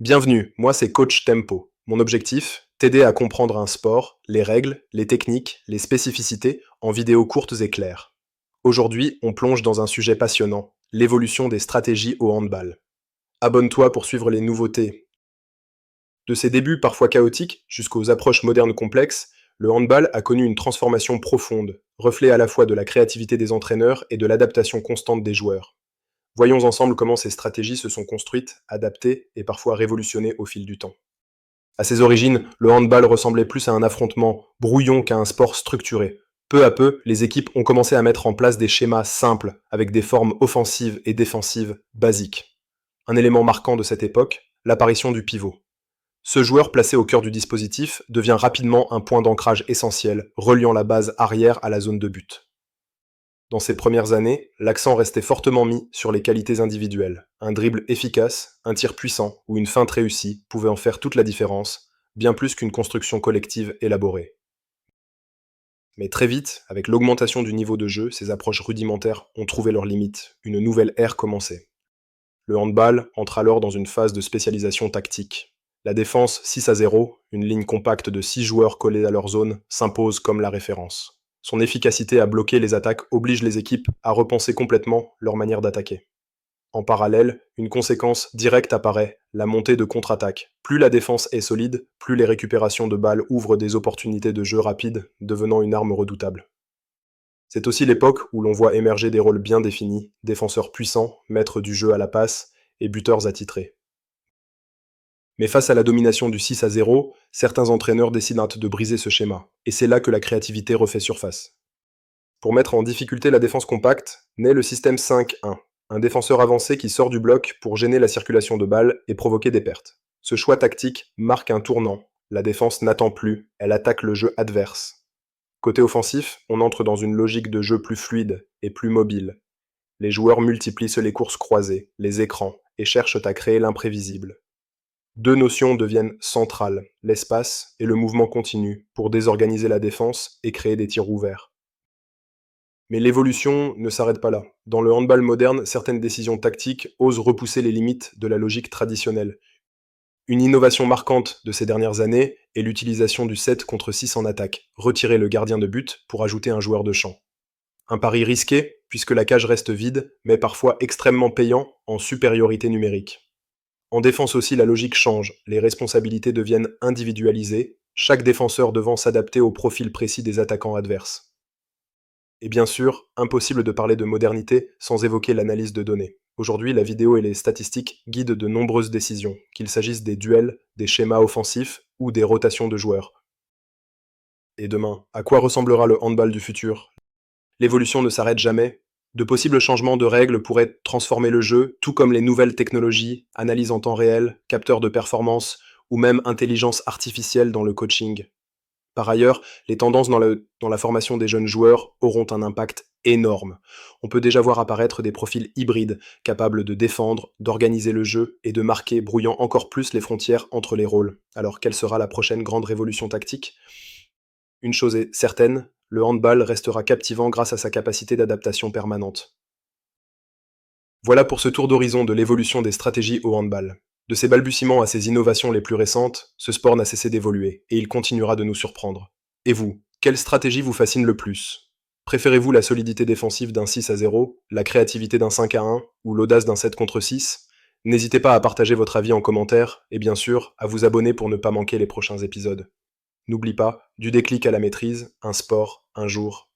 Bienvenue, moi c'est Coach Tempo. Mon objectif, t'aider à comprendre un sport, les règles, les techniques, les spécificités en vidéos courtes et claires. Aujourd'hui, on plonge dans un sujet passionnant, l'évolution des stratégies au handball. Abonne-toi pour suivre les nouveautés. De ses débuts parfois chaotiques jusqu'aux approches modernes complexes, le handball a connu une transformation profonde, reflet à la fois de la créativité des entraîneurs et de l'adaptation constante des joueurs. Voyons ensemble comment ces stratégies se sont construites, adaptées et parfois révolutionnées au fil du temps. À ses origines, le handball ressemblait plus à un affrontement brouillon qu'à un sport structuré. Peu à peu, les équipes ont commencé à mettre en place des schémas simples, avec des formes offensives et défensives basiques. Un élément marquant de cette époque, l'apparition du pivot. Ce joueur placé au cœur du dispositif devient rapidement un point d'ancrage essentiel, reliant la base arrière à la zone de but. Dans ces premières années, l'accent restait fortement mis sur les qualités individuelles. Un dribble efficace, un tir puissant ou une feinte réussie pouvaient en faire toute la différence, bien plus qu'une construction collective élaborée. Mais très vite, avec l'augmentation du niveau de jeu, ces approches rudimentaires ont trouvé leurs limites. Une nouvelle ère commençait. Le handball entre alors dans une phase de spécialisation tactique. La défense 6-0, une ligne compacte de 6 joueurs collés à leur zone, s'impose comme la référence. Son efficacité à bloquer les attaques oblige les équipes à repenser complètement leur manière d'attaquer. En parallèle, une conséquence directe apparaît, la montée de contre-attaque. Plus la défense est solide, plus les récupérations de balles ouvrent des opportunités de jeu rapide, devenant une arme redoutable. C'est aussi l'époque où l'on voit émerger des rôles bien définis, défenseurs puissants, maîtres du jeu à la passe et buteurs attitrés. Mais face à la domination du 6-0, certains entraîneurs décident de briser ce schéma, et c'est là que la créativité refait surface. Pour mettre en difficulté la défense compacte, naît le système 5-1, un défenseur avancé qui sort du bloc pour gêner la circulation de balles et provoquer des pertes. Ce choix tactique marque un tournant. La défense n'attend plus, elle attaque le jeu adverse. Côté offensif, on entre dans une logique de jeu plus fluide et plus mobile. Les joueurs multiplient les courses croisées, les écrans, et cherchent à créer l'imprévisible. Deux notions deviennent centrales, l'espace et le mouvement continu, pour désorganiser la défense et créer des tirs ouverts. Mais l'évolution ne s'arrête pas là. Dans le handball moderne, certaines décisions tactiques osent repousser les limites de la logique traditionnelle. Une innovation marquante de ces dernières années est l'utilisation du 7 contre 6 en attaque, retirer le gardien de but pour ajouter un joueur de champ. Un pari risqué, puisque la cage reste vide, mais parfois extrêmement payant en supériorité numérique. En défense aussi, la logique change, les responsabilités deviennent individualisées, chaque défenseur devant s'adapter au profil précis des attaquants adverses. Et bien sûr, impossible de parler de modernité sans évoquer l'analyse de données. Aujourd'hui, la vidéo et les statistiques guident de nombreuses décisions, qu'il s'agisse des duels, des schémas offensifs ou des rotations de joueurs. Et demain, à quoi ressemblera le handball du futur? L'évolution ne s'arrête jamais. De possibles changements de règles pourraient transformer le jeu, tout comme les nouvelles technologies, analyse en temps réel, capteurs de performance ou même intelligence artificielle dans le coaching. Par ailleurs, les tendances dans la formation des jeunes joueurs auront un impact énorme. On peut déjà voir apparaître des profils hybrides, capables de défendre, d'organiser le jeu et de marquer, brouillant encore plus les frontières entre les rôles. Alors quelle sera la prochaine grande révolution tactique? Une chose est certaine, le handball restera captivant grâce à sa capacité d'adaptation permanente. Voilà pour ce tour d'horizon de l'évolution des stratégies au handball. De ses balbutiements à ses innovations les plus récentes, ce sport n'a cessé d'évoluer, et il continuera de nous surprendre. Et vous, quelle stratégie vous fascine le plus? Préférez-vous la solidité défensive d'un 6-0, la créativité d'un 5-1 ou l'audace d'un 7 contre 6? N'hésitez pas à partager votre avis en commentaire, et bien sûr, à vous abonner pour ne pas manquer les prochains épisodes. N'oublie pas, du déclic à la maîtrise, un sport, un jour,